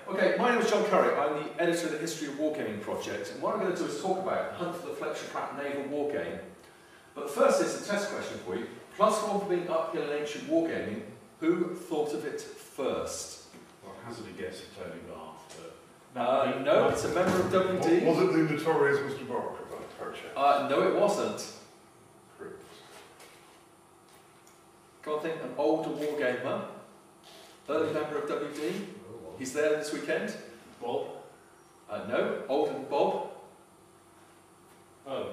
Okay, my name is John Curry. I'm the editor of the History of Wargaming project, and what I'm going to do is talk about the hunt for the Fletcher Pratt Naval Wargame. But first is a test question for you. +1 for being uphill in ancient wargaming. Who thought of it first? Well, hazard a guess of Tony Bath. No, it's a member of WD. Was it the notorious Mr. Barker? No, it wasn't. Can't think an older wargamer, early member of WD. He's there this weekend. Bob? No, older than Bob. Oh.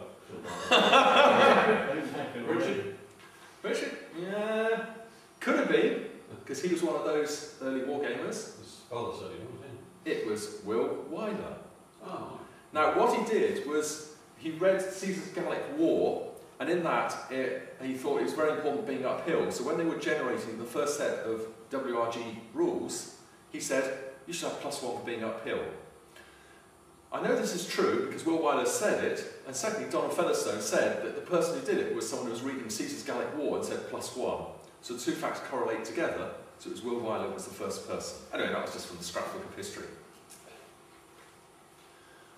Richard? Richard? Yeah, could have been, because he was one of those early wargamers. It was Will Wyler. Oh. Now, what he did was he read Caesar's Gallic War, and in that he thought it was very important being uphill. So when they were generating the first set of WRG rules, he said, you should have +1 for being uphill. I know this is true because Will Wyler said it, and secondly, Donald Featherstone said that the person who did it was someone who was reading Caesar's Gallic War and said +1. So the two facts correlate together, so it was Will Wyler who was the first person. Anyway, that was just from the scrapbook of history.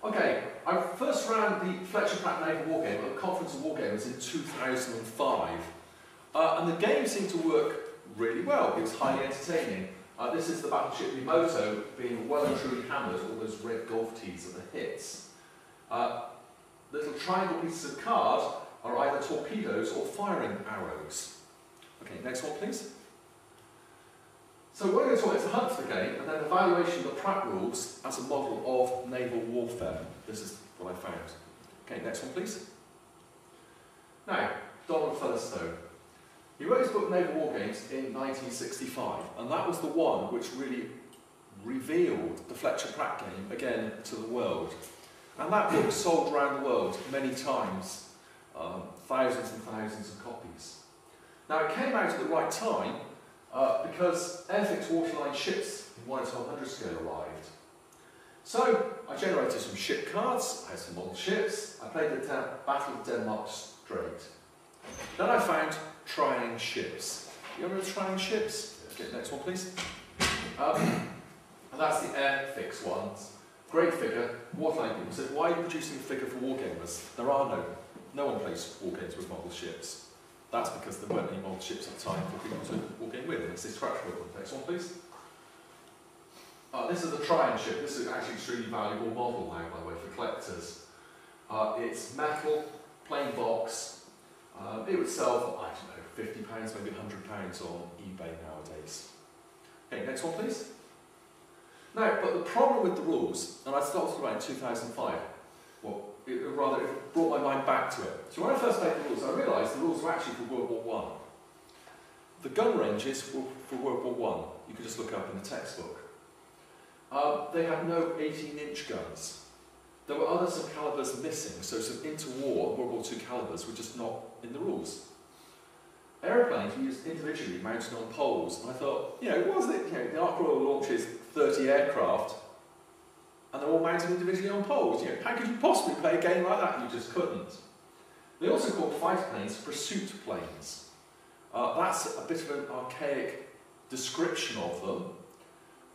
Okay, I first ran the Fletcher Pratt Naval Wargame at the Conference of Wargamers in 2005. And the game seemed to work really well. It was highly entertaining. This is the battleship Yamato being well and truly hammered, all those red golf tees are the hits. Little triangle pieces of card are either torpedoes or firing arrows. Okay, next one please. So what we're going to talk about is the hunt for the game and then evaluation of the Pratt rules as a model of naval warfare. This is what I found. Okay, next one please. Now, Donald Featherstone. He wrote his book Naval Wargames in 1965, and that was the one which really revealed the Fletcher Pratt game again to the world. And that book sold around the world many times, thousands and thousands of copies. Now it came out at the right time because airfixed waterline ships in 1 to 100 scale arrived. So I generated some ship cards, I had some model ships, I played the Battle of Denmark Strait. Then I found trying ships. You remember trying ships? Okay, next one please. And that's the air-fixed ones. Great figure. Waterline people said, why are you producing a figure for wargamers? There are no one plays wargames with model ships. That's because there weren't any model ships at the time for people to wargame with. Let's see scratch one. Next one please. This is a trying ship. This is actually an extremely valuable model now, by the way, for collectors. It's metal, plain box. It would sell for, I don't know, £50, maybe £100 on eBay nowadays. Okay, next one please. Now, but the problem with the rules, and I started about in 2005, well, it brought my mind back to it. So when I first made the rules, I realised the rules were actually for World War I. The gun ranges were for World War I. You could just look up in the textbook. They had no 18-inch guns. There were some calibers missing, so some interwar World War II calibers were just not in the rules. Aeroplanes were used individually, mounted on poles, and I thought, wasn't it? The Ark Royal launches 30 aircraft, and they're all mounted individually on poles. How could you possibly play a game like that? You just couldn't. They also called fighter planes pursuit planes. That's a bit of an archaic description of them.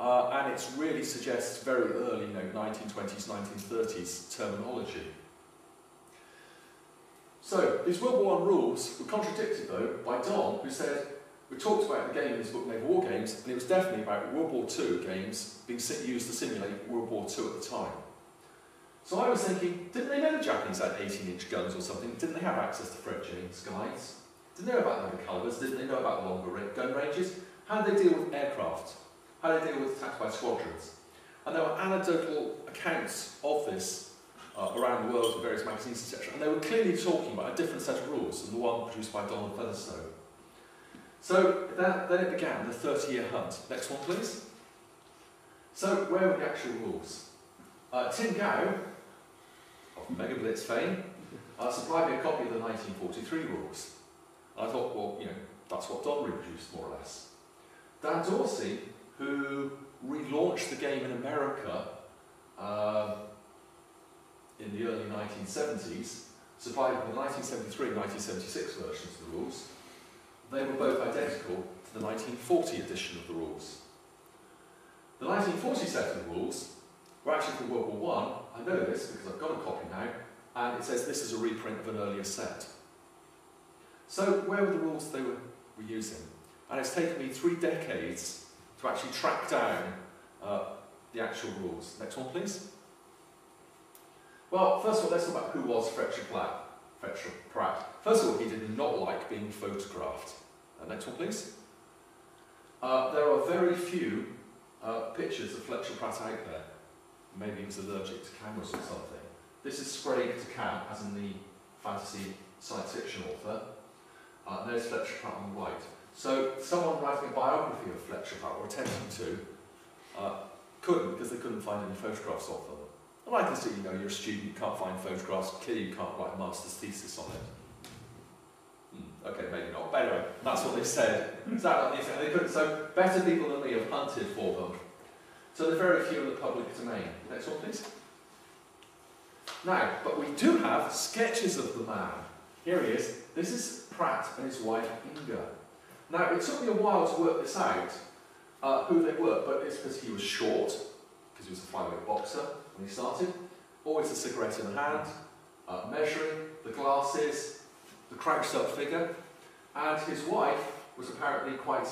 And it really suggests very early, 1920s, 1930s terminology. So, these World War I rules were contradicted, though, by Don, who said, we talked about the game in his book Naval Wargames, and it was definitely about World War II games being used to simulate World War II at the time. So I was thinking, didn't they know the Japanese had 18-inch guns or something? Didn't they have access to Fred James guides? Didn't they know about the calibers? Didn't they know about the longer gun ranges? How did they deal with aircraft? How do they deal with attacks by squadrons? And there were anecdotal accounts of this around the world in various magazines, etc. And they were clearly talking about a different set of rules than the one produced by Donald Featherstone. So then it began, the 30-year hunt. Next one, please. So where were the actual rules? Tim Gow, of Mega Blitz fame, supplied me a copy of the 1943 rules. And I thought, well, that's what Don reproduced, more or less. Dan Dorsey, who relaunched the game in America in the early 1970s, supplied the 1973 and 1976 versions of the rules. They were both identical to the 1940 edition of the rules. The The 1940 set of rules were actually from World War I. I know this because I've got a copy now, and it says this is a reprint of an earlier set. So where were the rules they were using? And it's taken me 3 decades to actually track down the actual rules. Next one, please. Well, first of all, let's talk about who was Fletcher Pratt. First of all, he did not like being photographed. Next one, please. There are very few pictures of Fletcher Pratt out there. Maybe he was allergic to cameras or something. This is Sprague to Camp, as in the fantasy science fiction author. And there's Fletcher Pratt on the right. So someone writing a biography of Fletcher Pratt, or attempting to, couldn't, because they couldn't find any photographs of them. And I can see, you know, you're a student, you can't find photographs, clearly you can't write a master's thesis on it. Okay, maybe not. But anyway, that's what they said. They couldn't. So better people than me have hunted for them. So there are very few in the public domain. Next one, please. Now, but we do have sketches of the man. Here he is. This is Pratt and his wife Inga. Now, it took me a while to work this out, who they were, but it's because he was short, because he was a flyweight boxer when he started, always a cigarette in the hand, measuring, the glasses, the crouched up figure, and his wife was apparently quite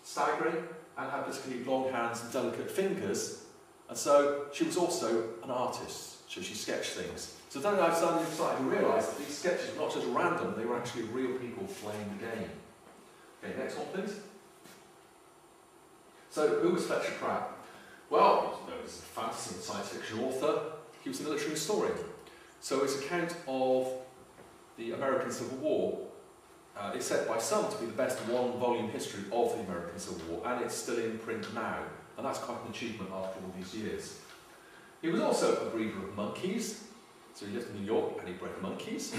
staggering and had particularly long hands and delicate fingers, and so she was also an artist, so she sketched things. So then I started to realise that these sketches were not just random, they were actually real people playing the game. Okay, next one please. So who was Fletcher Pratt? Well, he was known as a fantasy and science fiction author. He was a military historian. So his account of the American Civil War is said by some to be the best one-volume history of the American Civil War, and it's still in print now, and that's quite an achievement after all these years. He was also a breeder of monkeys, so he lived in New York and he bred monkeys.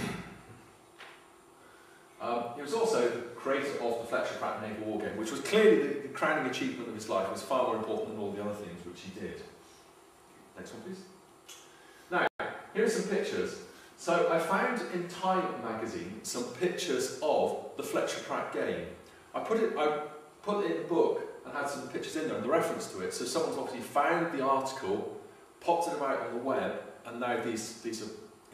He was also the creator of the Fletcher Pratt Naval Wargame, which was clearly the crowning achievement of his life. It was far more important than all the other things which he did. Next one, please. Now, here are some pictures. So I found in Time magazine some pictures of the Fletcher Pratt game. I put it in a book and had some pictures in there and the reference to it. So someone's obviously found the article, popped it out on the web, and now these are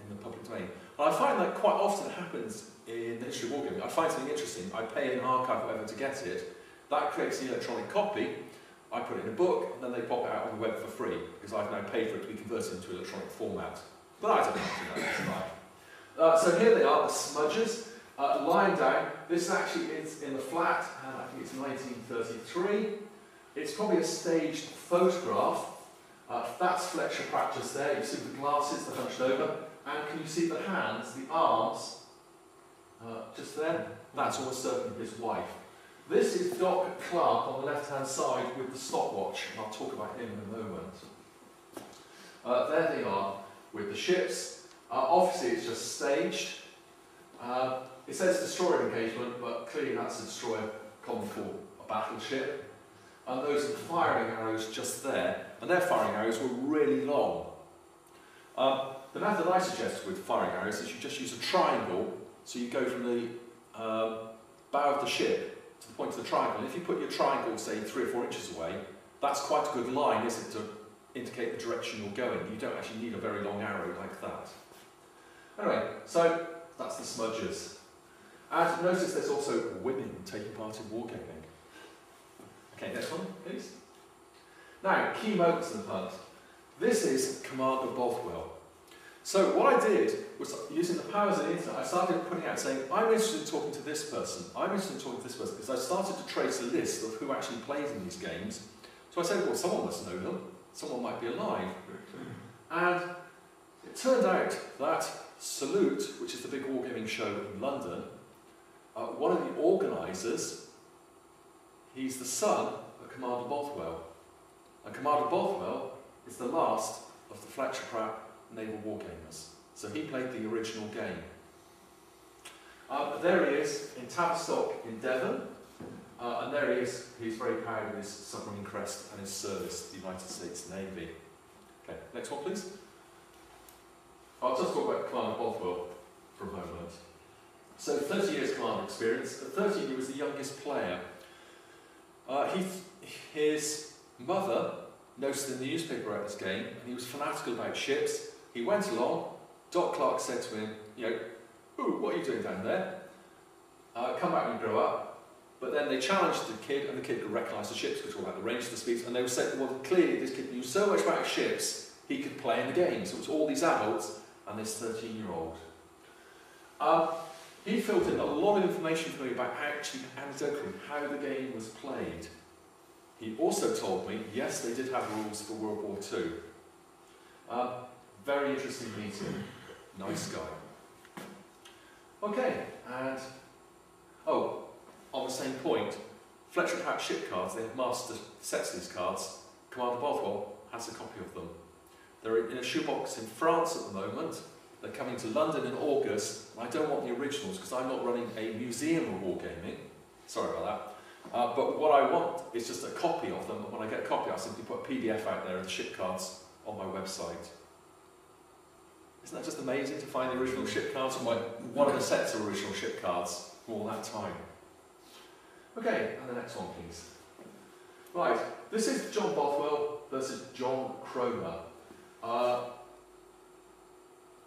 in the public domain. And I find that quite often happens in the history of wargaming. I find something interesting, I pay an archive or whatever to get it, that creates the electronic copy, I put it in a book, and then they pop it out on the web for free, because I've now paid for it to be converted into electronic format. But I don't have to know, it's fine. So here they are, the smudges, lying down. This actually is in the flat, and I think it's 1933. It's probably a staged photograph. That's Fletcher Pratt just there. You see the glasses, the hunched over, and can you see the hands, the arms, just there? That's almost certainly his wife. This is Doc Clark on the left-hand side with the stopwatch, and I'll talk about him in a moment. There they are with the ships. Obviously it's just staged. It says destroyer engagement, but clearly that's a destroyer common for a battleship. And those are the firing arrows just there, and their firing arrows were really long. The method I suggest with firing arrows is you just use a triangle, so you go from the bow of the ship to the point of the triangle. And if you put your triangle, say, 3 or 4 inches away, that's quite a good line, isn't it, to indicate the direction you're going. You don't actually need a very long arrow like that. Anyway, so that's the smudges. And notice there's also women taking part in wargaming. Okay, next one, please. Now, key moments in the hunt. This is Commander Bothwell. So what I did was, using the powers of the internet, I started putting out saying, I'm interested in talking to this person, I'm interested in talking to this person, because I started to trace a list of who actually plays in these games. So I said, well, someone must know them, someone might be alive. And it turned out that Salute, which is the big wargaming show in London, one of the organisers, he's the son of Commander Bothwell. And Commander Bothwell is the last of the Fletcher Pratt Naval Wargamers. So he played the original game. There he is in Tavistock in Devon. And there he is, he's very proud of his submarine crest and his service to the United States Navy. Okay, next one please. I'll just talk about Commander Bothwell for a moment. So 30 years commander experience. At 13 he was the youngest player. His mother noticed in the newspaper about this game, and he was fanatical about ships. He went along. Doc Clark said to him, you know, "Ooh, what are you doing down there? Come back when you grow up." But then they challenged the kid, and the kid could recognise the ships, could talk about the range of the speeds, and they were saying, well, clearly this kid knew so much about ships, he could play in the game. So it was all these adults and this 13-year-old. He filled in a lot of information for me about actually, anecdotally, how the game was played. He also told me, yes, they did have rules for World War II. Very interesting meeting. Nice guy. Okay, and oh, on the same point, Fletcher Pratt ship cards, they have master sets of these cards. Commander Bothwell has a copy of them. They're in a shoebox in France at the moment. They're coming to London in August. I don't want the originals because I'm not running a museum of wargaming. Sorry about that. But what I want is just a copy of them, and when I get a copy, I'll simply put a PDF out there of the ship cards on my website. Isn't that just amazing to find the original ship cards from one of the sets of original ship cards from all that time? Okay, and the next one, please. Right, this is John Bothwell versus John Cromer.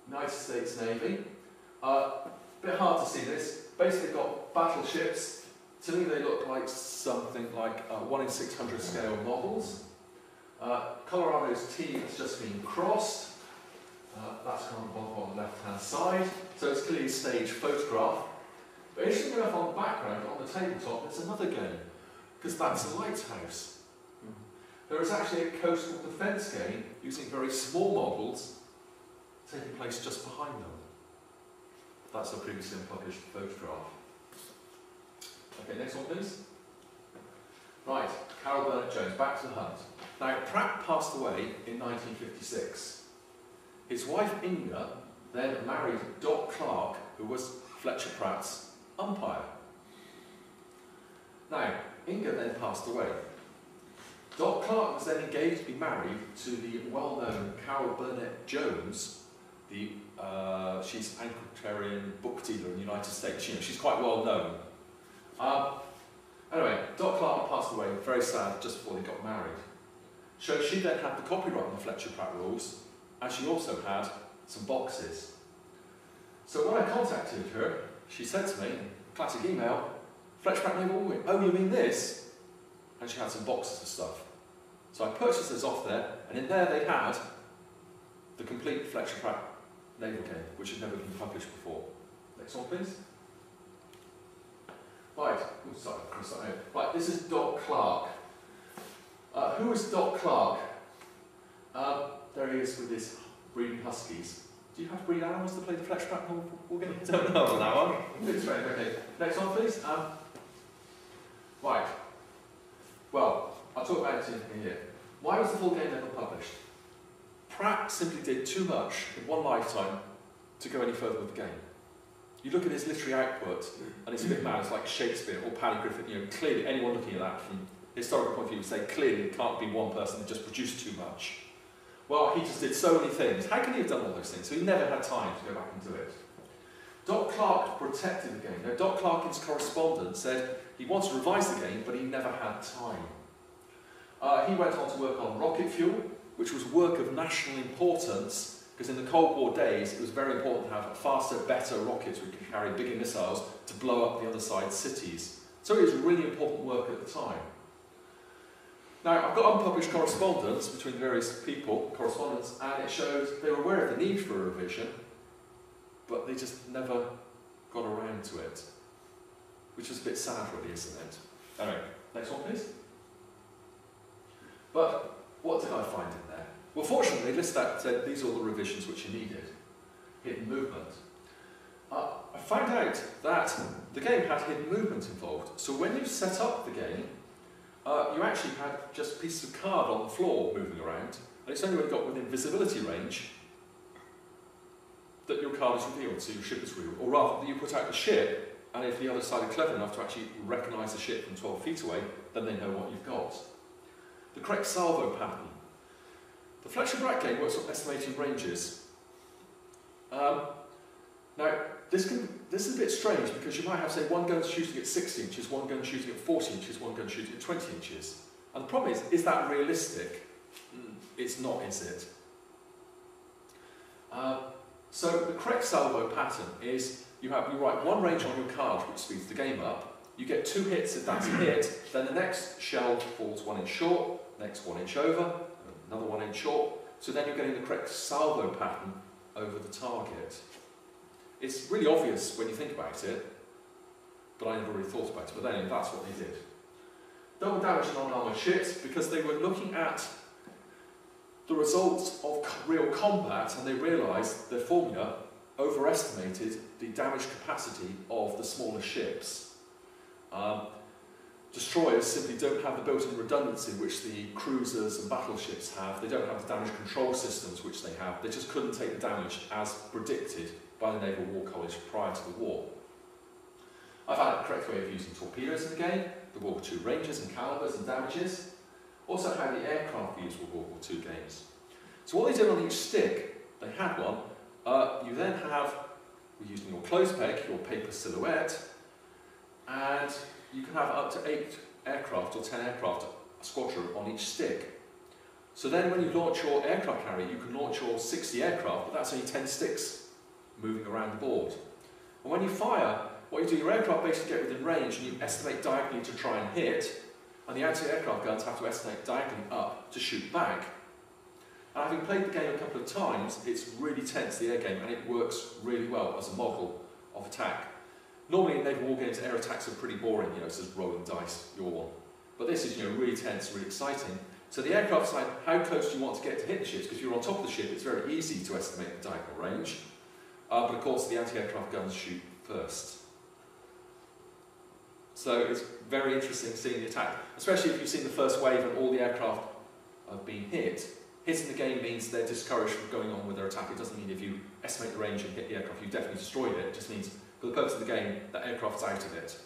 United States Navy. Bit hard to see this. Basically got battleships. To me they look like something like 1 in 600 scale models. Colorado's T has just been crossed. That's Commander Bothwell on the left hand side. So it's clearly a staged photograph. But interestingly enough, on the background, on the tabletop, there's another game. Because that's a lighthouse. There is actually a coastal defence game using very small models taking place just behind them. That's a previously unpublished photograph. Okay, next one please. Right, Carol Burnett-Jones, back to the hunt. Now, Pratt passed away in 1956. His wife Inga then married Doc Clark, who was Fletcher Pratt's umpire. Now, Inga then passed away. Doc Clark was then engaged to be married to the well-known Carol Burnett-Jones. She's an antiquarian book dealer in the United States. You know, she's quite well known. Anyway, Doc Clark passed away, very sad, just before they got married. So she then had the copyright on the Fletcher Pratt rules, and she also had some boxes. So when I contacted her, she said to me, classic email, "Fletcher Pratt Naval Wargame, oh, you mean this?" And she had some boxes of stuff. So I purchased those off there, and in there they had the complete Fletcher Pratt Naval game, which had never been published before. Next one, please. Right, oh, sorry, right, this is Doc Clark. Who is Doc Clark? There he is with his breeding huskies. Do you have to breed animals to play the Fletcher Pratt Wargame? I don't know on that one. It's right, okay. Next one, please. Right. Well, I'll talk about it in here. Why was the full game never published? Pratt simply did too much in one lifetime to go any further with the game. You look at his literary output, and it's a bit mad. It's like Shakespeare or Paddy Griffith. You know, clearly, anyone looking at that from a historical point of view would say clearly it can't be one person that just produced too much. Well, he just did so many things. How can he have done all those things? So he never had time to go back and do it. Doc Clark protected the game. Now, Doc Clark in his correspondence said he wanted to revise the game, but he never had time. He went on to work on rocket fuel, which was work of national importance, because in the Cold War days it was very important to have faster, better rockets which could carry bigger missiles to blow up the other side's cities. So it was really important work at the time. Now, I've got unpublished correspondence between various people, and it shows they were aware of the need for a revision, but they just never got around to it, which is a bit sad, really, isn't it? Anyway, next one, please. But what did I find in there? Well, fortunately, this said these are all the revisions which you needed. Hidden movement. I found out that the game had hidden movement involved. So when you set up the game, you actually had just pieces of card on the floor moving around, and it's only when you got within visibility range that your card is revealed, so your ship is revealed. Or rather, that you put out the ship, and if the other side are clever enough to actually recognise the ship from 12 feet away, then they know what you've got. The correct salvo pattern. The Fletcher Pratt game works on estimating ranges. Now, this is a bit strange because you might have, say, one gun shooting at 60 inches, one gun shooting at 40 inches, one gun shooting at 20 inches. And the problem is that realistic? It's not, is it? So the correct salvo pattern is you write one range on your card, which speeds the game up. You get 2 hits if that's a hit, then the next shell falls 1 inch short, next 1 inch over, another 1 inch short. So then you're getting the correct salvo pattern over the target. It's really obvious when you think about it, but I never really thought about it. But then that's what they did. Double damage and non-armoured ships, because they were looking at the results of real combat, and they realised their formula overestimated the damage capacity of the smaller ships. Destroyers simply don't have the built-in redundancy which the cruisers and battleships have. They don't have the damage control systems which they have. They just couldn't take the damage as predicted by the Naval War College prior to the war. I found the correct way of using torpedoes in the game, the World War II ranges and calibers and damages, also how the aircraft used World War II games. So what they did on each stick, they had one, you then have, we're using your clothes peg, your paper silhouette, and you can have up to 8 aircraft or 10 aircraft a squadron on each stick. So then when you launch your aircraft carrier, you can launch your 60 aircraft, but that's only 10 sticks moving around the board. And when you fire, what you do, your aircraft basically get within range and you estimate diagonally to try and hit, and the anti-aircraft guns have to estimate diagonally up to shoot back. And having played the game a couple of times, it's really tense, the air game, and it works really well as a model of attack. Normally in Naval Wargames, air attacks are pretty boring, it's just rolling dice, your one. But this is, really tense, really exciting. So the aircraft side, how close do you want to get to hit the ships? Because if you're on top of the ship, it's very easy to estimate the diagonal range. But of course, the anti-aircraft guns shoot first. So it's very interesting seeing the attack, especially if you've seen the first wave and all the aircraft have been hit. Hitting the game means they're discouraged from going on with their attack. It doesn't mean if you estimate the range and hit the aircraft, you've definitely destroyed it. It just means, for the purpose of the game, that aircraft's out of it.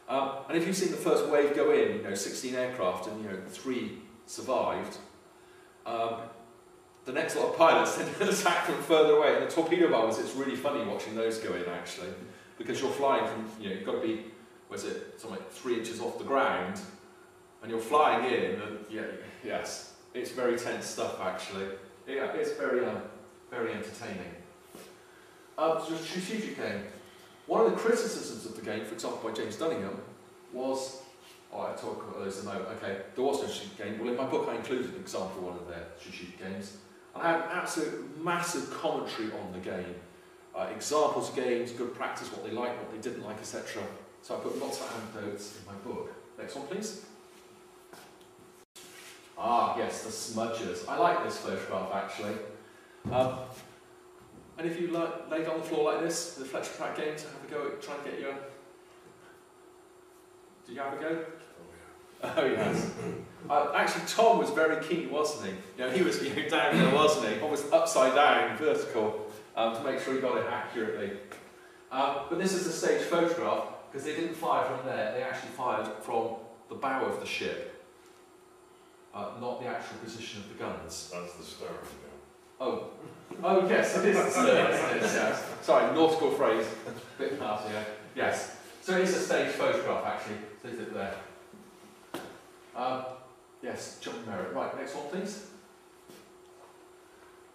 And if you've seen the first wave go in, 16 aircraft and 3 survived, the next lot of pilots then attack from further away. And the torpedo bombers, it's really funny watching those go in actually, because you're flying from, you've got to be, something like 3 inches off the ground, and you're flying in, and yes, it's very tense stuff actually. Yeah, it's very entertaining. So strategic game. One of the criticisms of the game, for example, by James Dunningham, was, I talk about those in a moment, okay, there was no strategic game. Well, in my book I included an example of one of their strategic games. And I had an absolute massive commentary on the game. Examples of games, good practice, what they liked, what they didn't like, etc. So I put lots of anecdotes in my book. Next one, please. Ah, yes, the smudgers. I like this photograph, actually. And if you laid on the floor like this, the Fletcher Pratt game, to have a go at trying to get your... Did you have a go? Oh, yes. Actually, Tom was very keen, wasn't he? He was down there, wasn't he? Almost upside down, vertical, to make sure he got it accurately. But this is a stage photograph, because they didn't fire from there, they actually fired from the bow of the ship, not the actual position of the guns. That's the stern, Oh, yes, it is the stern, isn't it? Yes. Sorry, nautical phrase, a bit nasty, yes. So it is a stage photograph, actually, so is it there? Yes, John Merritt. Right, next one, please.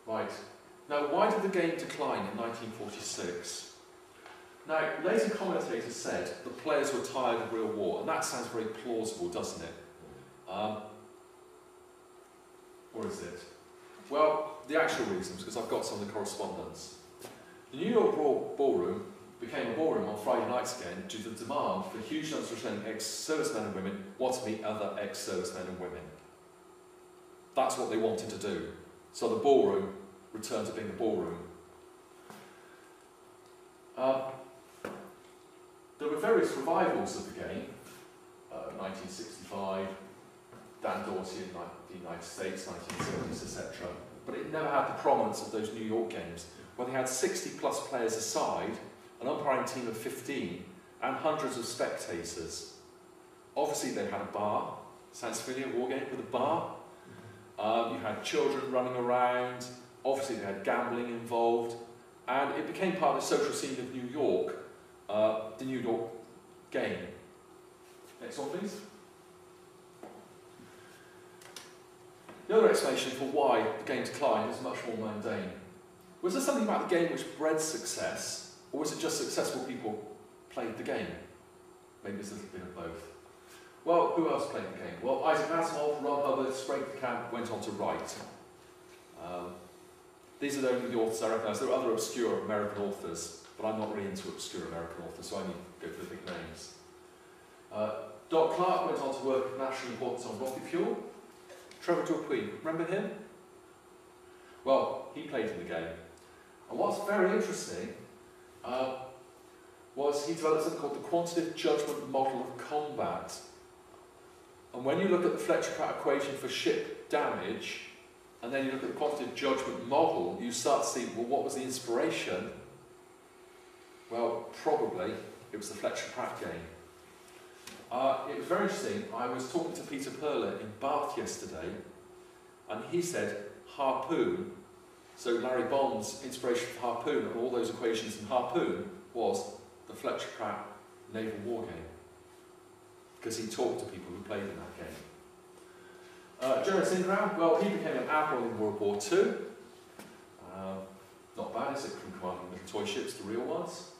Right. Now, why did the game decline in 1946? Now, later commentators said the players were tired of real war, and that sounds very plausible, doesn't it? Or is it? Well, the actual reasons, because I've got some of the correspondence. The New York Ballroom became a ballroom on Friday nights again due to the demand for huge numbers of returning ex-servicemen and women wanting to meet other ex-servicemen and women. That's what they wanted to do. So the ballroom returned to being a ballroom. There were various revivals of the game, 1965, Dan Dorsey in the United States, 1970s, etc. But it never had the prominence of those New York games, where they had 60 plus players aside, an umpiring team of 15, and hundreds of spectators. Obviously they had a bar. Sounds familiar, Wargame with a bar? You had children running around. Obviously they had gambling involved. And it became part of the social scene of New York, the New York game. Next one, please. The other explanation for why the game declined is much more mundane. Was there something about the game which bred success, or was it just successful people played the game? Maybe it's a little bit of both. Well, who else played the game? Well, Isaac Asimov, Ron Hubbard, Sprague de Camp went on to write. These are the only authors I recognise. There are other obscure American authors, but I'm not really into obscure American authors, so I need to go for the big names. Doc Clark went on to work at National Importance on Rocket Fuel. Trevor Dupuy, remember him? Well, he played in the game. And what's very interesting was he developed something called the quantitative judgment model of combat. And when you look at the Fletcher Pratt equation for ship damage, and then you look at the quantitative judgment model, you start to see, well, what was the inspiration? Well, probably it was the Fletcher Pratt game. It was very interesting. I was talking to Peter Perler in Bath yesterday, and he said Harpoon. So Larry Bond's inspiration for Harpoon and all those equations in Harpoon was the Fletcher Pratt Naval Wargame, because he talked to people who played in that game. Jerry Singram, well, he became an admiral in World War II. Not bad, is it, from commanding little toy ships, the real ones.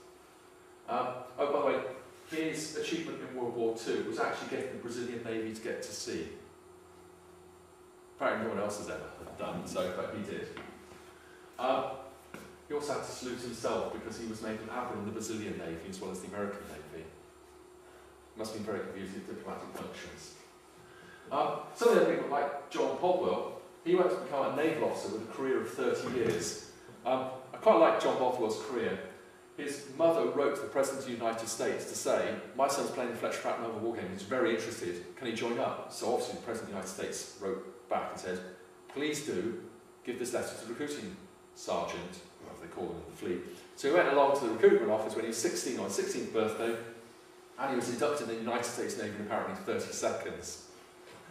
Oh, by the way, his achievement in World War II was actually getting the Brazilian Navy to get to sea. Apparently no one else has ever done so, but he did. He also had to salute himself because he was made an admiral in the Brazilian Navy as well as the American Navy. Must have been very confusing diplomatic functions. Some of the other people, like John Bothwell, he went to become a naval officer with a career of 30 years. I quite like John Bothwell's career. His mother wrote to the President of the United States to say, my son's playing the Fletcher Pratt Naval Wargame, he's very interested, can he join up? So obviously the President of the United States wrote back and said, please do, give this letter to the recruiting sergeant, whatever they call him in the fleet. So he went along to the recruitment office when he was 16 on his 16th birthday, and he was inducted in the United States Navy in apparently 30 seconds.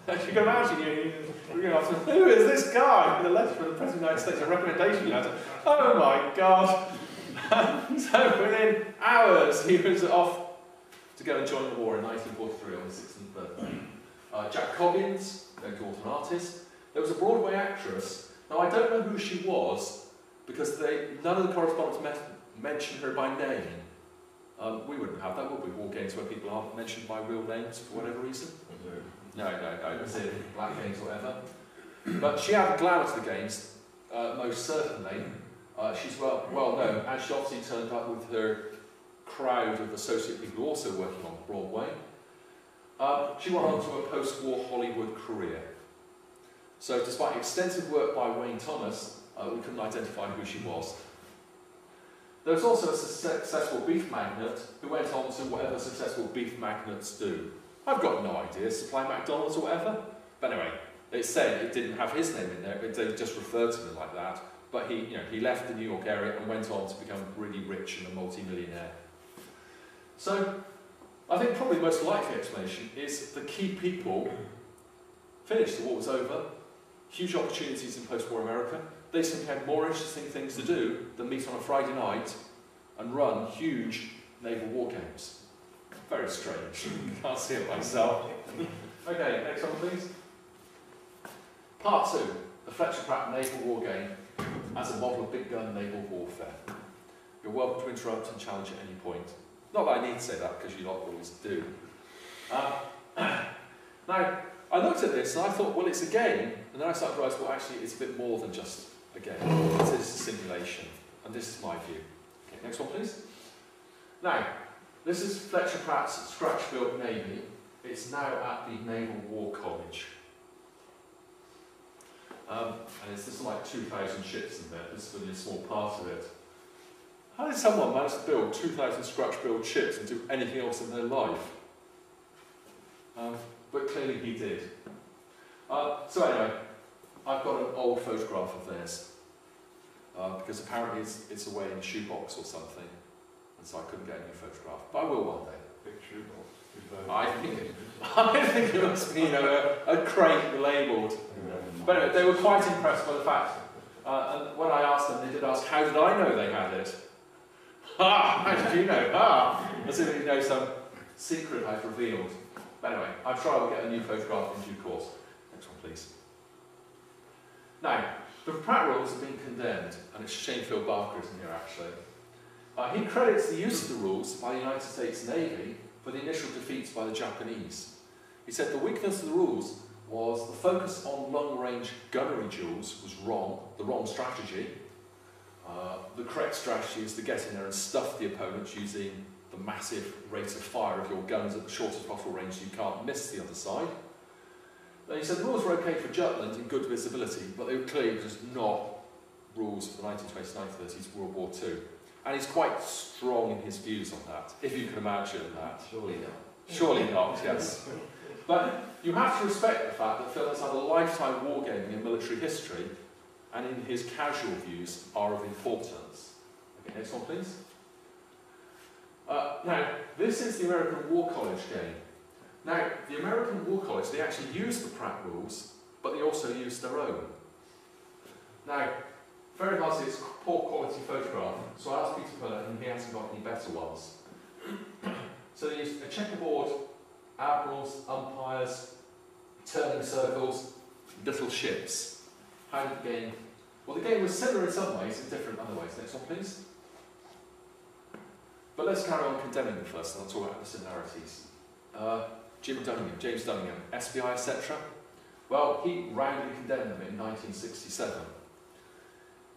You can imagine, who is this guy with a letter from the President of the United States, a recommendation letter? Oh my God! So within hours, he was off to go and join the war in 1943 on his 16th birthday. Jack Coggins, going to an artist. There was a Broadway actress. Now I don't know who she was because none of the correspondents mentioned her by name. We wouldn't have that, would we? War games where people aren't mentioned by real names for whatever reason. No, it's in black games or whatever. But she added glamour to the games, most certainly. She's well known, and she obviously turned up with her crowd of associate people also working on Broadway. She went on to a post-war Hollywood career. So despite extensive work by Wayne Thomas, we couldn't identify who she was. There was also a successful beef magnate who went on to whatever successful beef magnates do. I've got no idea, supply McDonald's or whatever. But anyway, it said it didn't have his name in there, but they just referred to him like that. But he left the New York area and went on to become really rich and a multi-millionaire. So, I think probably the most likely explanation is the key people finished, the war was over, huge opportunities in post-war America. They simply had more interesting things to do than meet on a Friday night and run huge naval war games. Very strange. Can't see it myself. Okay, next one please. Part 2, the Fletcher Pratt Naval Wargame as a model of big gun naval warfare. You're welcome to interrupt and challenge at any point. Not that I need to say that, because you lot always do. Now, I looked at this and I thought, well, it's a game, and then I started to realise, well, actually, it's a bit more than just a game. It is a simulation, and this is my view. Okay, next one, please. Now, this is Fletcher Pratt's scratch-built Navy. It's now at the Naval War College. And there's like 2,000 ships in there. This is only a small part of it. How did someone manage to build 2,000 scratch-built ships and do anything else in their life? But clearly he did. So anyway, I've got an old photograph of theirs. Because apparently it's away in a shoebox or something. And so I couldn't get a new photograph. But I will one day. Big shoebox. I think it must be, a crate labelled. But anyway, they were quite impressed by the fact. And when I asked them, they did ask, how did I know they had it? How did you know? As if some secret I've revealed. But anyway, I'm sure I'll get a new photograph in due course. Next one, please. Now, the Pratt rules have been condemned, and it's Shanefield Barker isn't here actually. He credits the use of the rules by the United States Navy for the initial defeats by the Japanese. He said the weakness of the rules was the focus on long-range gunnery duels was wrong, the wrong strategy. The correct strategy is to get in there and stuff the opponents using the massive rate of fire of your guns at the shortest possible range so you can't miss the other side. Then he said the rules were okay for Jutland in good visibility, but they were clearly just not rules for the 1920s, 1930s, World War II. And he's quite strong in his views on that, if you can imagine that. Surely not. Surely not, yes. But you have to respect the fact that Phil has had a lifetime wargaming in military history, and in his casual views are of importance. Okay, next one please. Now, this is the American War College game. Now, the American War College, they actually use the Pratt rules, but they also use their own. Now, very hard to see, it's a poor quality photograph, so I asked Peter Puller, and he hasn't got any better ones. So they use a checkerboard, admirals, umpires, turning circles, little ships. How did the game? Well, the game was similar in some ways, in different other ways. Next one, please. But let's carry on condemning them first, and I'll talk about the similarities. James Dunningham, SPI, etc. Well, he roundly condemned them in 1967.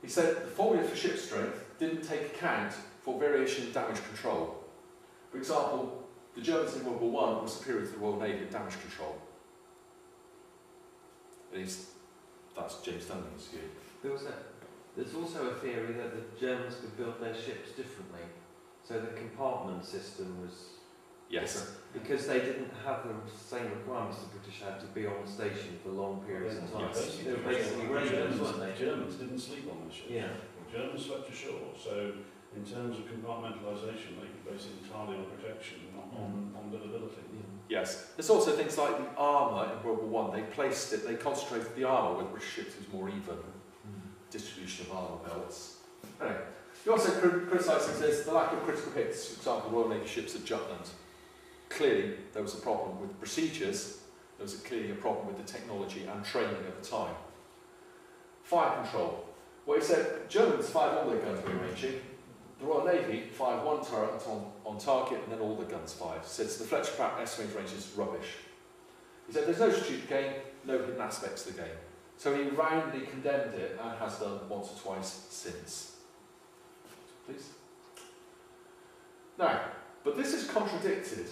He said the formula for ship strength didn't take account for variation in damage control. For example, the Germans in World War I were superior to the Royal Navy at damage control. At least that's James Dunningham's view. There's also a theory that the Germans could build their ships differently, so the compartment system was different, because they didn't have the same requirements the British had to be on station for long periods of time. Yes. They were basically raiders, weren't they? Germans didn't sleep on their ships. Yeah. The Germans slept ashore, so in terms of compartmentalisation, they could base it entirely on protection, not on livability. Yes. There's also things like the armour in World War I. They concentrated the armour with British ships was more even. Distribution of armour belts. Anyway, he also criticises the lack of critical hits, for example, Royal Navy ships at Jutland. Clearly, there was a problem with procedures, there was clearly a problem with the technology and training at the time. Fire control. Well, he said Germans fired all their guns were ranging. The Royal Navy fired one turret on target and then all the guns fired. He said, so the Fletcher Pratt estimated range is rubbish. He said there's no strategic game, no hidden aspects of the game. So he roundly condemned it and has done once or twice since. Please. Now, but this is contradicted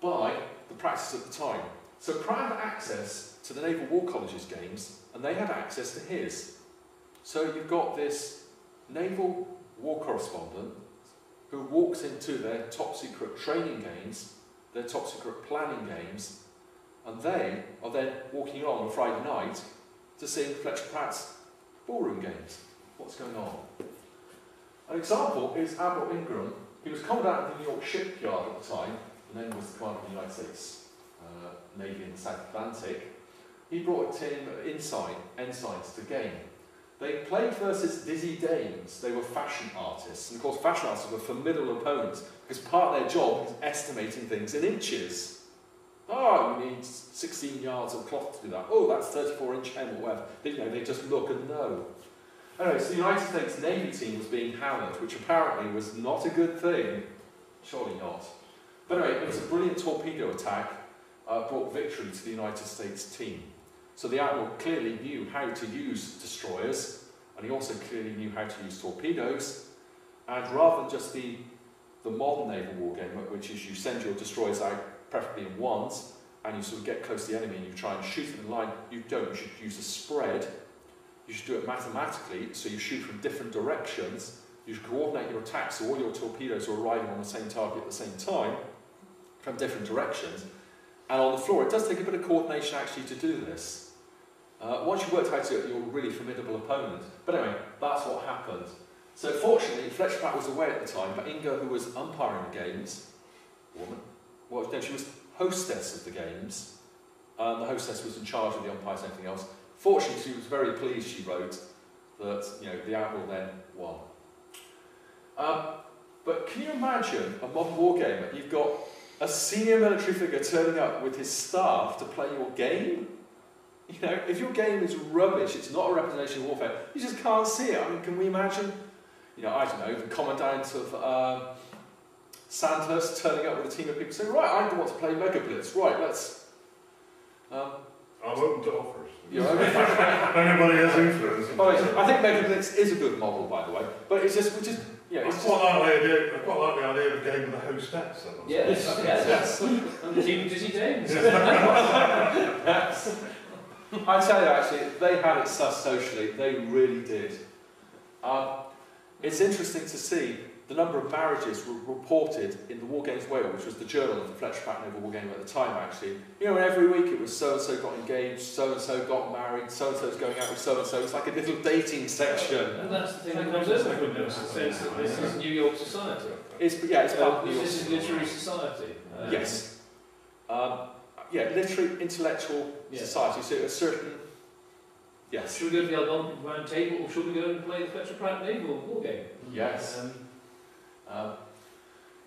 by the practice at the time. So Pratt had access to the Naval War College's games, and they had access to his. So you've got this Naval War correspondent who walks into their top secret training games, their top secret planning games, and they are then walking along on a Friday night to see Fletcher Pratt's ballroom games. What's going on? An example is Admiral Ingram. He was commandant of the New York shipyard at the time, and then was the commander of the United States Navy in the South Atlantic. He brought ensigns to game. They played versus dizzy dames. They were fashion artists. And of course, fashion artists were formidable opponents because part of their job is estimating things in inches. Oh, you need 16 yards of cloth to do that. Oh, that's 34-inch hem or whatever. They just look and know. Anyway, so the United States Navy team was being hammered, which apparently was not a good thing. Surely not. But anyway, it was a brilliant torpedo attack, brought victory to the United States team. So the Admiral clearly knew how to use destroyers, and he also clearly knew how to use torpedoes. And rather than just the modern naval wargame, which is you send your destroyers out preferably in ones, and you sort of get close to the enemy and you try and shoot them in line, you don't. You should use a spread. You should do it mathematically, so you shoot from different directions. You should coordinate your attacks so all your torpedoes are arriving on the same target at the same time, from different directions. And on the floor, it does take a bit of coordination actually to do this. Once you've worked out how to do it, you're a really formidable opponent. But anyway, that's what happened. So fortunately, Fletcher Pratt was away at the time, but Inga, who was umpiring the games, she was hostess of the games. The hostess was in charge of the umpires and everything else. Fortunately, she was very pleased, she wrote, that the Admiral then won. But can you imagine a modern wargamer? You've got a senior military figure turning up with his staff to play your game? You know, if your game is rubbish, it's not a representation of warfare, you just can't see it. I mean, can we imagine, you know, I don't know, the Commandant of Sandhurst turning up with a team of people saying, right, I want to play Mega Blitz, right, let's... I'm open to offers. You're open to If anybody has influence. I think Mega Blitz is a good model, by the way, but it's just, yeah, I quite like the idea of a game with a hostess. Yes, yes. And the team Dizzy Dames. I tell you, actually, they had it sus socially. They really did. It's interesting to see the number of marriages were reported in the Wargames Whale, which was the journal of the Fletcher Pratt Naval Wargame at the time, actually. You know, and every week it was so-and-so got engaged, so-and-so got married, so-and-so's going out with so-and-so. It's like a little dating section. And that's the thing that comes over with this, the sense that this is New York society. It's part of New York This is literary society. Yes. Yeah, literary, intellectual society. So a certain... Yes. Should we go to the Algonquin Round Table, or should we go and play the Fletcher Pratt Naval Wargame? Yes.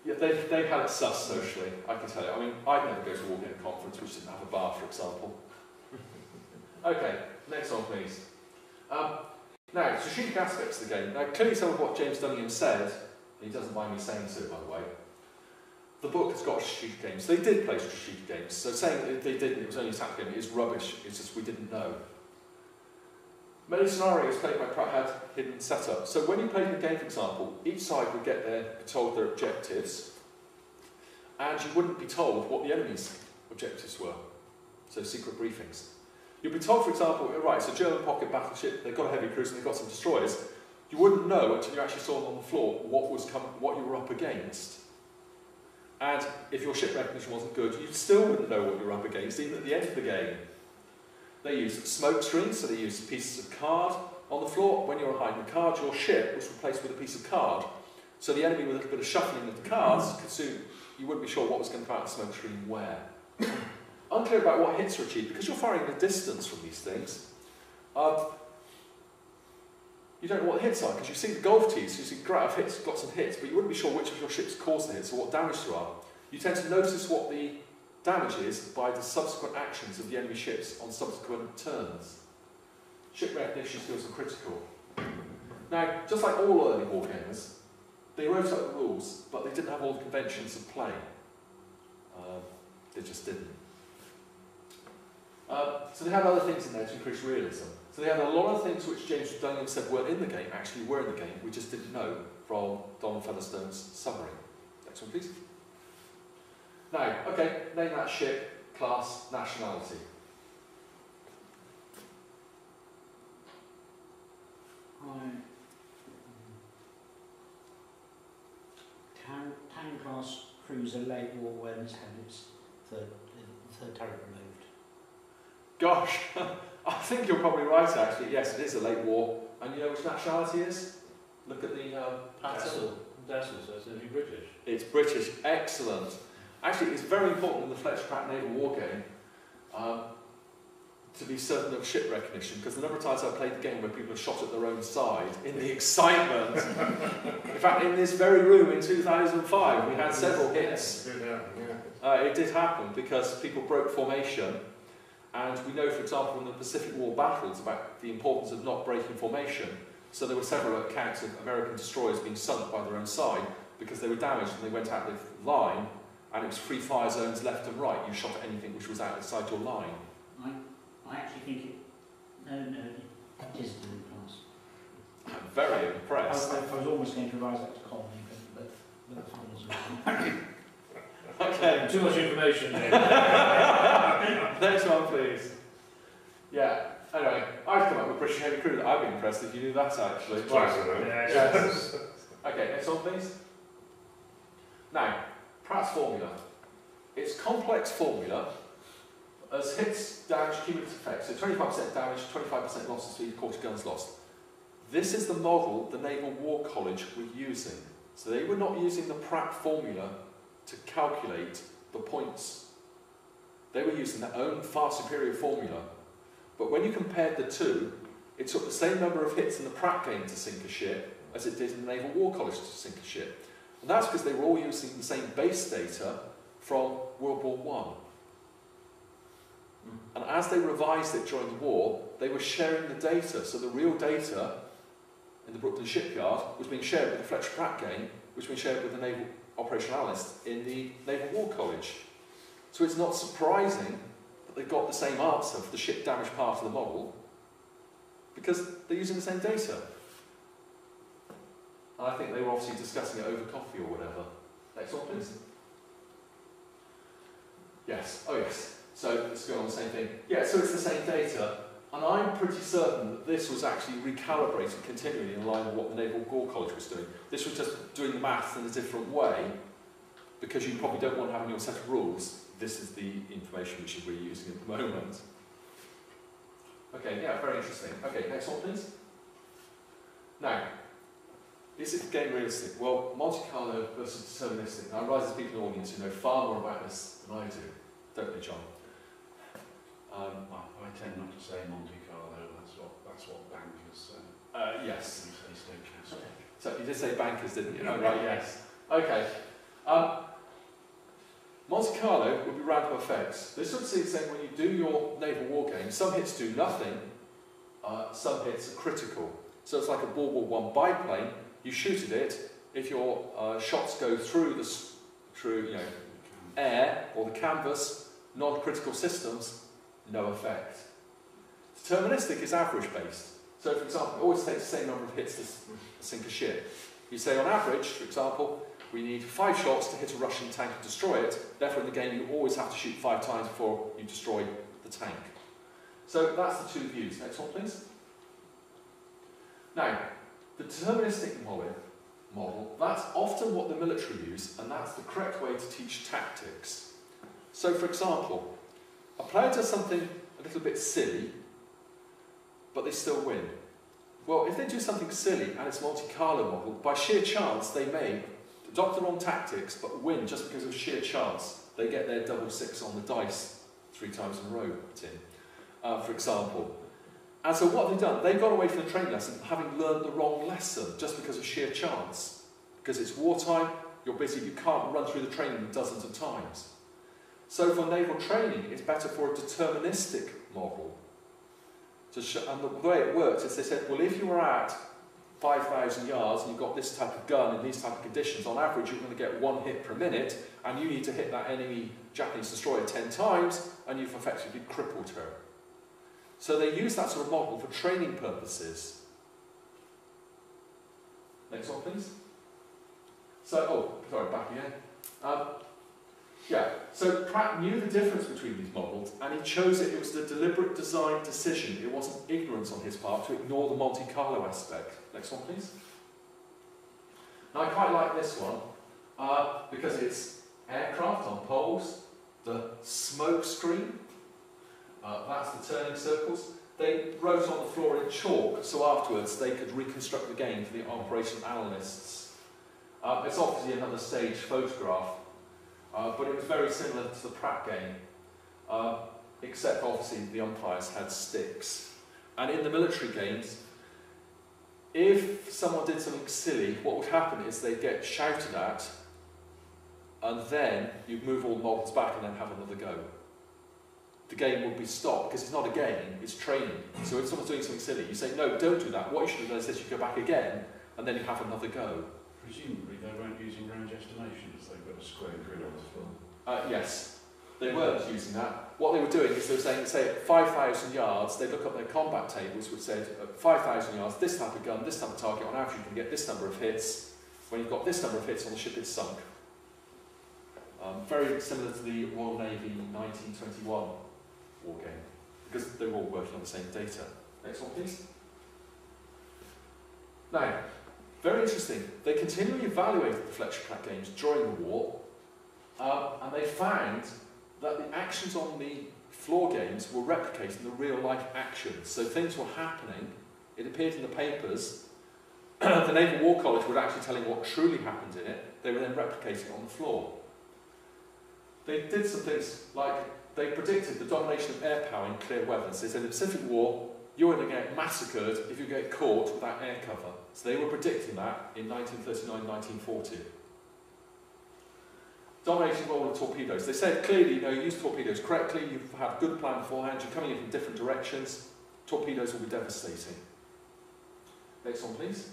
Yeah, they had it sus socially, I can tell you. I mean, I'd never go to a Wargame conference which didn't have a bar, for example. Okay, next one, please. Now, strategic aspects of the game. Now, clearly some of what James Dunningham said, he doesn't mind me saying so, by the way, the book has got strategic games. They did play strategic games, so saying that they didn't, it was only a tactical game, is rubbish. It's just we didn't know. Many scenarios played by Pratt had hidden setup. So when you played the game, for example, each side would get there, be told their objectives, and you wouldn't be told what the enemy's objectives were. So secret briefings. You'd be told, for example, right, it's a German pocket battleship, they've got a heavy cruiser and they've got some destroyers. You wouldn't know until you actually saw them on the floor what you were up against. And if your ship recognition wasn't good, you still wouldn't know what you were up against, even at the end of the game. They used smoke screens, so they used pieces of card on the floor. When you were hiding the card, your ship was replaced with a piece of card. So the enemy, with a bit of shuffling of the cards, could soon, you wouldn't be sure what was going to come out of the smoke screen where. Unclear about what hits are achieved, because you're firing a distance from these things. You don't know what the hits are, because you see the golf tees, you see great, I've got some hits, but you wouldn't be sure which of your ships caused the hits or what damage there are. You tend to notice what the damage is by the subsequent actions of the enemy ships on subsequent turns. Ship recognition skills are critical. Now, just like all early wargamers, they wrote up the rules, but they didn't have all the conventions of play. They just didn't. So they had other things in there to increase realism. So they had a lot of things which James Dunningham said weren't in the game, actually were in the game, we just didn't know from Don Featherstone's summary. Next one, please. Now, okay, name that ship, class, nationality. Town class cruiser late war when it's had its third turret removed. Gosh, I think you're probably right actually. Yes, it is a late war. And you know which nationality it is? Look at the pattern. Dassel, so it's going to be British. It's British, excellent. Actually, it's very important in the Fletcher Pratt Naval Wargame to be certain of ship recognition, because the number of times I've played the game where people have shot at their own side in the excitement. In fact, in this very room in 2005, we had several hits. It did happen because people broke formation, and we know, for example, in the Pacific War battles about the importance of not breaking formation. So there were several accounts of American destroyers being sunk by their own side because they were damaged and they went out the line, and it was free fire zones left and right. You shot at anything which was outside your line. I actually think it... No, it is the class. I'm very impressed. I was almost going to revise that to colony, but that's one as well. Okay. Too much information there. Next one, please. Yeah. Anyway, I've come up with British Heavy Crew. I'd be impressed if you knew that actually. Yes. Okay, next one, please. Now, Pratt's formula. It's complex formula. As hits, damage, cumulative effects, so 25% damage, 25% loss of speed, quarter guns lost. This is the model the Naval War College were using. So they were not using the Pratt formula to calculate the points. They were using their own far superior formula. But when you compared the two, it took the same number of hits in the Pratt game to sink a ship as it did in the Naval War College to sink a ship. And that's because they were all using the same base data from World War I. And as they revised it during the war, they were sharing the data. So the real data in the Brooklyn shipyard was being shared with the Fletcher Pratt game, which was being shared with the naval operational analyst in the Naval War College. So it's not surprising that they've got the same answer for the ship damage part of the model, because they're using the same data. And I think they were obviously discussing it over coffee or whatever. Next one, please. Yes, oh yes. So let's go on the same thing. Yeah, so it's the same data, and I'm pretty certain that this was actually recalibrated continually in line with what the Naval War College was doing. This was just doing the maths in a different way, because you probably don't want to have in your set of rules. This is the information which we're using at the moment. Okay, yeah, very interesting. Okay, next one, please. Now, is it game realistic? Well, Monte Carlo versus deterministic. Now, I realise there's people in the audience who know far more about this than I do, don't they, John? I tend not to say Monte Carlo. That's what bankers say. Yes. You say stochastic. So you did say bankers, didn't you? Oh, right, yes. Okay. Monte Carlo would be random effects. This would see saying when you do your naval war game, some hits do nothing, some hits are critical. So it's like a World War I biplane. You shoot at it. If your shots go through air or the canvas, non-critical systems, no effect. Deterministic is average based. So for example, it always takes the same number of hits to sink a ship. You say on average, for example, we need 5 shots to hit a Russian tank and destroy it. Therefore in the game you always have to shoot 5 times before you destroy the tank. So that's the two views. Next one, please. Now, the deterministic model, that's often what the military use, and that's the correct way to teach tactics. So for example, a player does something a little bit silly, but they still win. Well, if they do something silly and it's Monte Carlo model, by sheer chance they may adopt the wrong tactics but win just because of sheer chance. They get their double 6 on the dice 3 times in a row, Tim, for example. And so what have they done? They've gone away from the training lesson having learned the wrong lesson just because of sheer chance. Because it's wartime, you're busy, you can't run through the training dozens of times. So for naval training, it's better for a deterministic model. And the way it works is they said, well, if you were at 5,000 yards and you've got this type of gun in these type of conditions, on average you're going to get 1 hit per minute, and you need to hit that enemy Japanese destroyer 10 times, and you've effectively crippled her. So they use that sort of model for training purposes. Next one, please. So, oh, sorry, back again. Yeah, so Pratt knew the difference between these models, and he chose it. It was the deliberate design decision. It wasn't ignorance on his part to ignore the Monte Carlo aspect. Next one, please. Now, I quite like this one because it's aircraft on poles, the smoke screen, that's the turning circles. They wrote on the floor in chalk, so afterwards they could reconstruct the game for the operational analysts. It's obviously another stage photograph. But it was very similar to the Pratt game, except obviously the umpires had sticks. And in the military games, if someone did something silly, what would happen is they'd get shouted at, and then you'd move all the models back and then have another go. The game would be stopped, because it's not a game, it's training. So if someone's doing something silly, you say, no, don't do that. What you should have done is you go back again, and then you have another go. Presumably they weren't using range estimations, they've got a square grid on the floor. Yes, they weren't using that. What they were doing is they were saying, say at 5,000 yards, they look up their combat tables which said at 5,000 yards, this type of gun, this type of target, on average you can get this number of hits. When you've got this number of hits on the ship, it's sunk. Very similar to the Royal Navy 1921 war game, because they were all working on the same data. Next one, please. Now, very interesting. They continually evaluated the Fletcher Pratt games during the war, and they found that the actions on the floor games were replicating the real-life actions. So things were happening. It appeared in the papers. The Naval War College were actually telling what truly happened in it. They were then replicating it on the floor. They did some things like they predicted the domination of air power in clear weather. So they said in the Pacific War, you're going to get massacred if you get caught without air cover. So they were predicting that in 1939, 1940. dominating role of torpedoes. They said clearly, you know, you use torpedoes correctly, you've had a good plan beforehand, you're coming in from different directions, torpedoes will be devastating. Next one, please.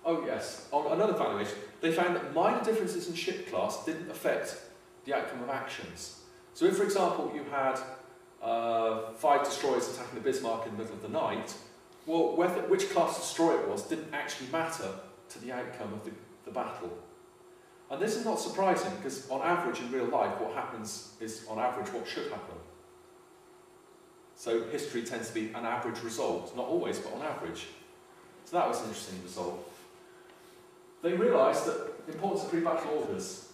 Oh yes, on another valuation, they found that minor differences in ship class didn't affect the outcome of actions. So if, for example, you had 5 destroyers attacking the Bismarck in the middle of the night, well, which class destroyer it was didn't actually matter to the outcome of the battle. And this is not surprising, because on average in real life, what happens is, on average, what should happen. So history tends to be an average result, not always, but on average. So that was an interesting result. They realised that the importance of pre-battle orders.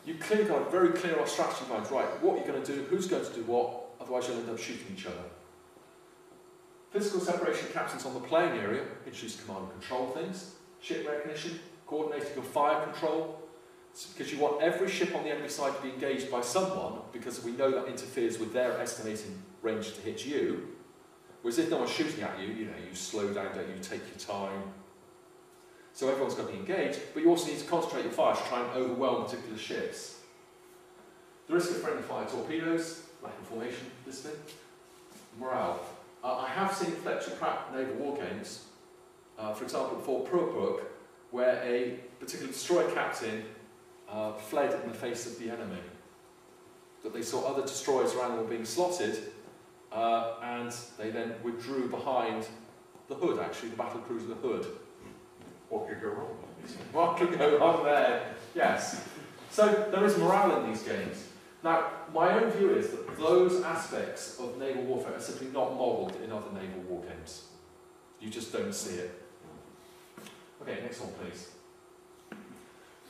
You clearly got a very clear strategy lines, right, what you're going to do, who's going to do what, otherwise you'll end up shooting each other. Physical separation of captains on the playing area, introduced command and control things, ship recognition, coordinating of fire control, because you want every ship on the enemy side to be engaged by someone, because we know that interferes with their estimating range to hit you. Whereas if no one's shooting at you, you know, you slow down, don't you, take your time. So everyone's got to be engaged, but you also need to concentrate your fire to try and overwhelm particular ships. The risk of friendly fire torpedoes, lack of formation, discipline, morale. I have seen Fletcher Pratt Naval Wargames, for example, for Pruitt, where a particular destroyer captain fled in the face of the enemy. That they saw other destroyers around them were being slotted, and they then withdrew behind the hood, actually, the battle cruiser Hood. What could go wrong? What could go wrong there? Yes. So there is morale in these games. Now, my own view is that those aspects of naval warfare are simply not modelled in other naval war games. You just don't see it. Okay, next one, please.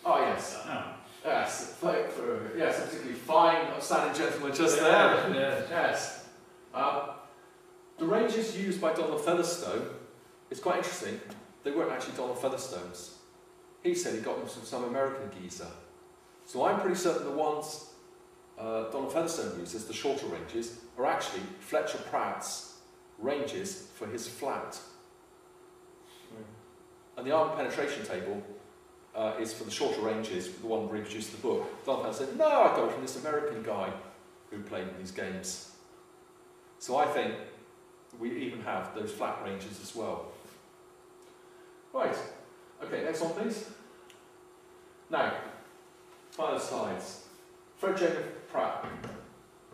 Oh, yes. Yes, yes, a particularly fine, upstanding gentleman just there. Yes. The ranges used by Donald Featherstone, it's quite interesting, they weren't actually Donald Featherstone's. He said he got them from some American geezer. So I'm pretty certain the ones Donald Featherstone uses, the shorter ranges, are actually Fletcher Pratt's ranges for his flat. And the armor penetration table is for the shorter ranges, the one we reproduced in the book. Donald Featherstone said, no, I got it from this American guy who played in these games. So I think we even have those flat ranges as well. Right, okay, next one please. Now, final slides. Fred J. Pratt.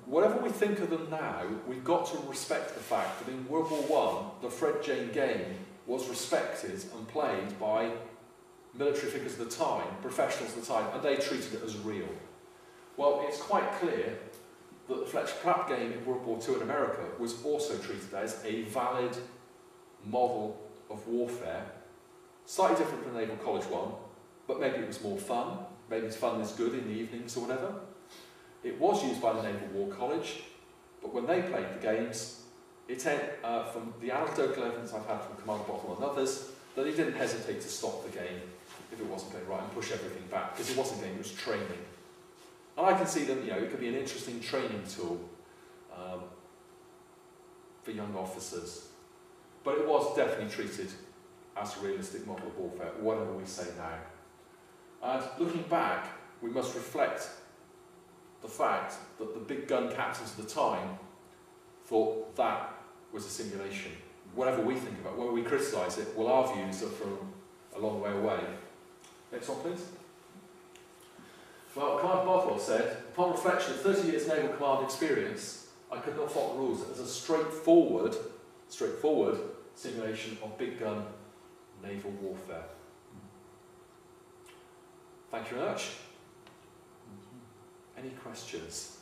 Whatever we think of them now, we've got to respect the fact that in World War I, the Fred Jane game was respected and played by military figures at the time, professionals at the time, and they treated it as real. Well, it's quite clear that the Fletcher Pratt game in World War II in America was also treated as a valid model of warfare, slightly different from the Naval College one, but maybe it was more fun, maybe fun is good in the evenings or whatever. It was used by the Naval War College, but when they played the games, it from the anecdotal evidence I've had from Commander Bottle and others, that he didn't hesitate to stop the game if it wasn't going right and push everything back, because it wasn't a game, it was training. And I can see that, you know, it could be an interesting training tool for young officers. But it was definitely treated as a realistic model of warfare, whatever we say now. And looking back, we must reflect the fact that the big gun captains at the time thought that was a simulation. Whatever we think about, whether we criticise it, well, our views are from a long way away. Next one, please. Well, Commander Bothwell said, upon reflection of 30 years naval command experience, I could not fault the rules as a straightforward simulation of big gun naval warfare. Thank you very much. Any questions?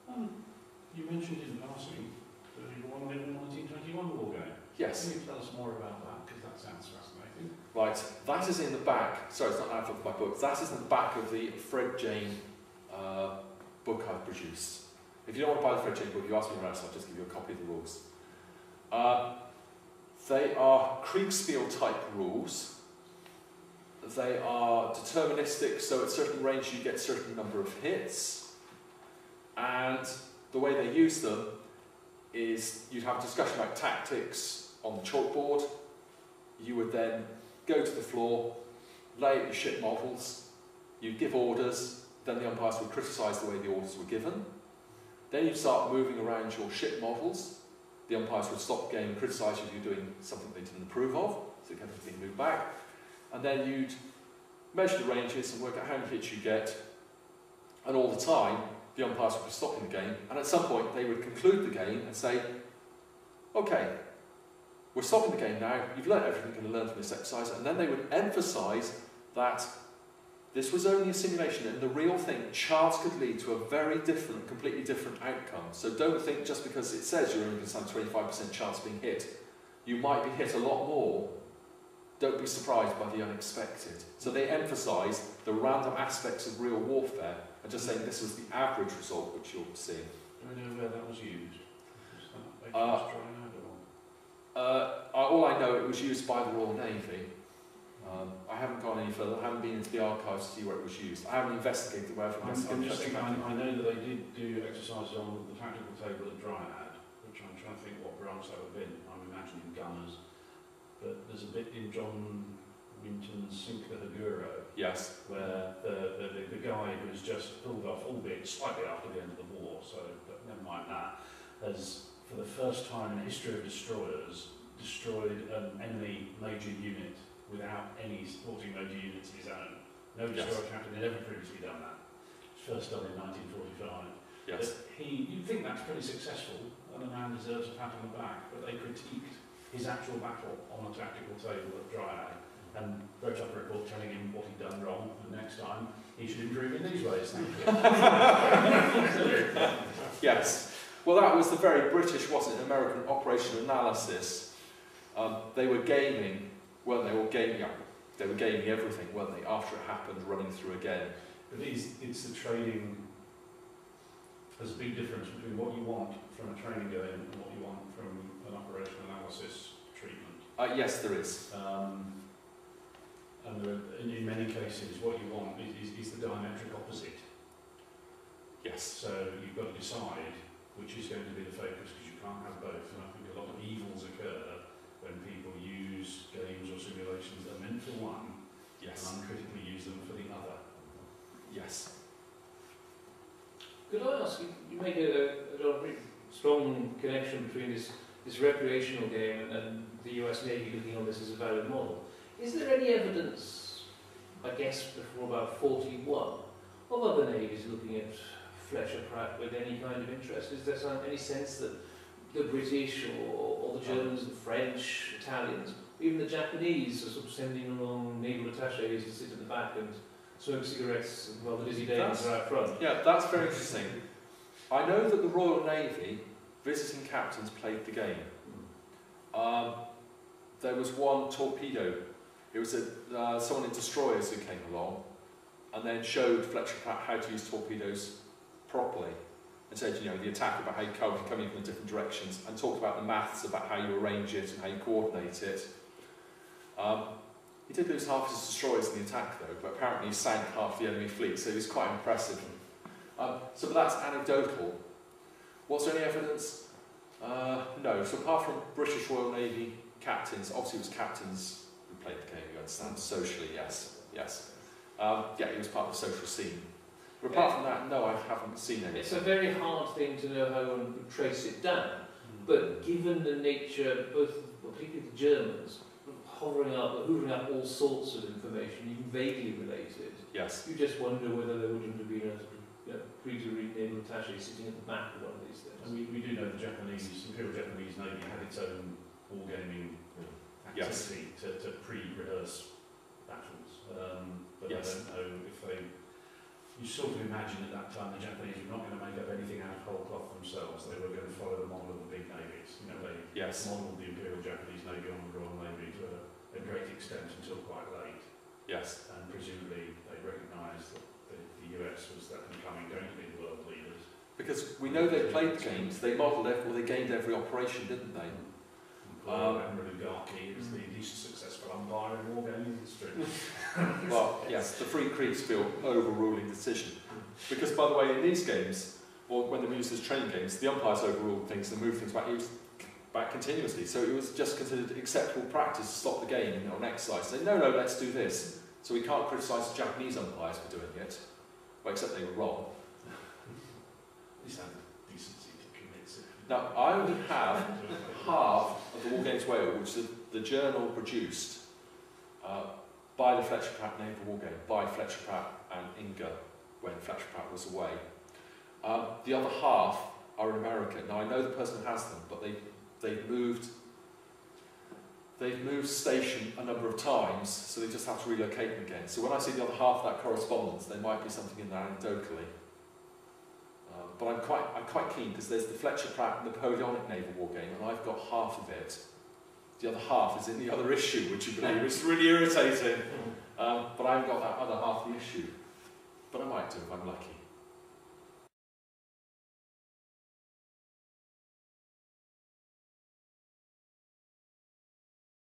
You mentioned in passing that you won the 1921 war game. Yes. Can you tell us more about that? Because that sounds fascinating. Right, that is in the back. Sorry, it's not out of my book. That is in the back of the Fred Jane book I've produced. If you don't want to buy the Fred Jane book, you ask me around, so I'll just give you a copy of the rules. They are Kriegspiel type rules. They are deterministic, so at certain range you get a certain number of hits. And the way they use them is you'd have a discussion about tactics on the chalkboard. You would then go to the floor, lay out your ship models, you give orders, then the umpires would criticise the way the orders were given. Then you'd start moving around your ship models. The umpires would stop the game and criticise you if you're doing something they didn't approve of, so everything moved back. And then you'd measure the ranges and work out how many hits you get. And all the time, the umpires would be stopping the game, and at some point they would conclude the game and say, okay, we're stopping the game now, you've learnt everything you're going to learn from this exercise, and then they would emphasise that this was only a simulation, and the real thing, chance could lead to a very different, completely different outcome. So don't think just because it says you're only going to stand 25% chance of being hit, you might be hit a lot more. Don't be surprised by the unexpected. So they emphasise the random aspects of real warfare, and just saying this was the average result which you're seeing. Do we know where that was used? Was that HMS Triad or? All I know, it was used by the Royal Navy. I haven't gone any further. I haven't been into the archives to see where it was used. I haven't investigated where I've I'm investigated. just thinking, I know that they did do exercises on the tactical table at Dryad, which I'm trying to think what branch that would have been. I'm imagining gunners. But there's a bit in John Winton's Sink the Haguro, Yes. where the guy who was just pulled off, albeit slightly after the end of the war, so but never mind that, has, for the first time in the history of destroyers, destroyed an enemy major unit without any supporting major units of his own. No destroyer captain had ever previously done that. First done in 1945. Yes. But you'd think that's pretty successful, and a man deserves a pat on the back, but they critiqued his actual battle on a tactical table at Dryad and wrote up a report telling him what he'd done wrong, and next time he should improve in these ways. Thank you. Yes. Well, that was the very British, wasn't it, American Operation Analysis. They were gaming, weren't they? Or gaming, they were gaming everything, weren't they? After it happened, running through again. But it's the trading. There's a big difference between what you want from a training game and what you want from an operational analysis treatment. Yes, there is. And there are, in many cases, what you want is the diametric opposite. Yes. So you've got to decide which is going to be the focus, because you can't have both. And I think a lot of evils occur when people use games or simulations that are meant for one, Yes. and uncritically use them for the other. Yes. Could I ask, you make a strong connection between this recreational game and the US Navy looking on this as a valid model. Is there any evidence, I guess before about 41, of other navies looking at Fletcher Pratt with any kind of interest? Is there any sense that the British or the Germans, the French, Italians, even the Japanese are sort of sending along naval attaches to sit at the back and smoke cigarettes while the busy dames are out front? Yeah, that's very interesting. I know that the Royal Navy, visiting captains, played the game. There was one torpedo. It was someone in destroyers who came along and then showed Fletcher Pratt how to use torpedoes properly, and said, you know, the attack, about how you come in from different directions, and talked about the maths about how you arrange it and how you coordinate it. He did lose half his destroyers in the attack though, but apparently he sank half the enemy fleet, so it was quite impressive. So but that's anecdotal. Was there any evidence? No. So apart from British Royal Navy captains, obviously it was captains who played the game, you understand, socially, yes. Yeah, he was part of the social scene. But apart from that, no, I haven't seen any. It's a very hard thing to know how one would trace it down, but given the nature, particularly the Germans, hoovering up all sorts of information, even vaguely related, Yes. you just wonder whether there wouldn't have been a pre-to-read naval attaché sitting at the back of one of these things. And we do know the Imperial Japanese Navy had its own wargaming activity to pre-rehearse battles. But I don't know if you sort of imagine at that time the Japanese were not going to make up anything out of whole cloth themselves. They were going to follow the model of the big navies. You know, they modelled the Imperial Japanese Navy on the Royal Navy to a great extent until quite late. Yes. And presumably they recognised that the US was going to be the world leaders. Because we know they played the games, they modelled they gained every operation, didn't they? Admiral Ugarki is the least successful umpire in wargaming history. Well, yes, the Free Creeks feel overruling decision. Because, by the way, in these games, or when they were used as training games, the umpires overruled things and moved things back continuously. So it was just considered acceptable practice to stop the game on exercise. Say, no, let's do this. So we can't criticise the Japanese umpires for doing it, well, except they were wrong. At least have the decency to commit it. Now, I only have half of the Wargames Whale, which the journal produced by the Fletcher Pratt Naval Wargame, by Fletcher Pratt and Inga, when Fletcher Pratt was away. The other half are in America. Now, I know the person who has them, but they've moved station a number of times, so they just have to relocate them again. So when I see the other half of that correspondence, there might be something in there anecdotally. But I'm quite keen, because there's the Fletcher Pratt Napoleonic Naval Wargame, and I've got half of it. The other half is in the other issue, would you believe? It's really irritating. But I haven't got that other half of the issue. But I might do if I'm lucky.